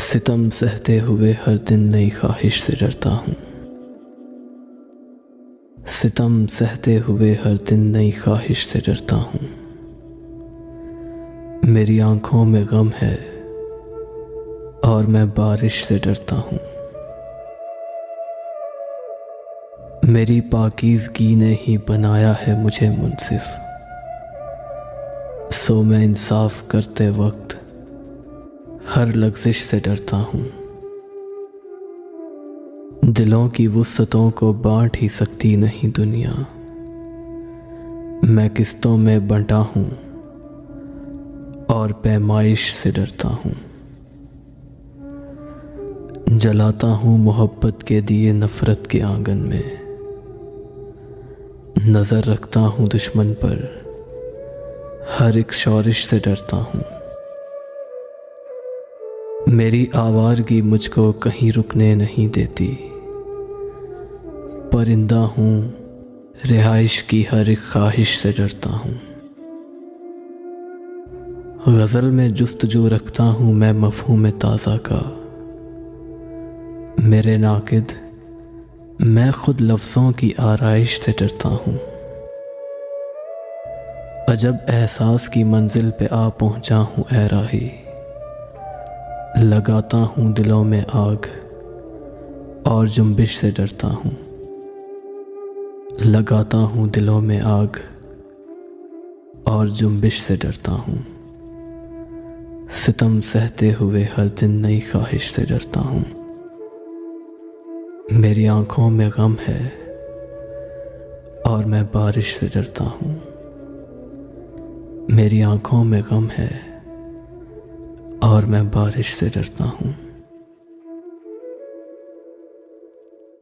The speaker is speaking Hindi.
सितम सहते हुए हर दिन नई ख्वाहिश से डरता हूँ। सितम सहते हुए हर दिन नई ख्वाहिश से डरता हूँ। मेरी आंखों में गम है और मैं बारिश से डरता हूँ। मेरी पाकीज़गी ने ही बनाया है मुझे मुनसिफ, सो मैं इंसाफ करते वक्त हर लग़्ज़िश से डरता हूँ। दिलों की वुसअतों को बांट ही सकती नहीं दुनिया, मैं किस्तों में बंटा हूँ और पैमाइश से डरता हूँ। जलाता हूँ मोहब्बत के दिए नफ़रत के आंगन में, नज़र रखता हूँ दुश्मन पर, हर एक शौरिश से डरता हूँ। मेरी आवारगी मुझको कहीं रुकने नहीं देती, परिंदा हूँ रिहाइश की हर एक ख्वाहिश से डरता हूँ। गज़ल में जुस्तजू रखता हूँ मैं मफ़हूम ताज़ा का, मेरे नाकिद मैं खुद लफ्ज़ों की आराइश से डरता हूँ। अजब एहसास की मंजिल पे आ पहुँचा हूँ ऐ राही, लगाता हूँ दिलों में आग और जुम्बिश से डरता हूँ। लगाता हूँ दिलों में आग और जुम्बिश से डरता हूँ। सितम सहते हुए हर दिन नई ख्वाहिश से डरता हूँ। मेरी आंखों में गम है और मैं बारिश से डरता हूँ। मेरी आंखों में गम है और मैं बारिश से डरता हूँ।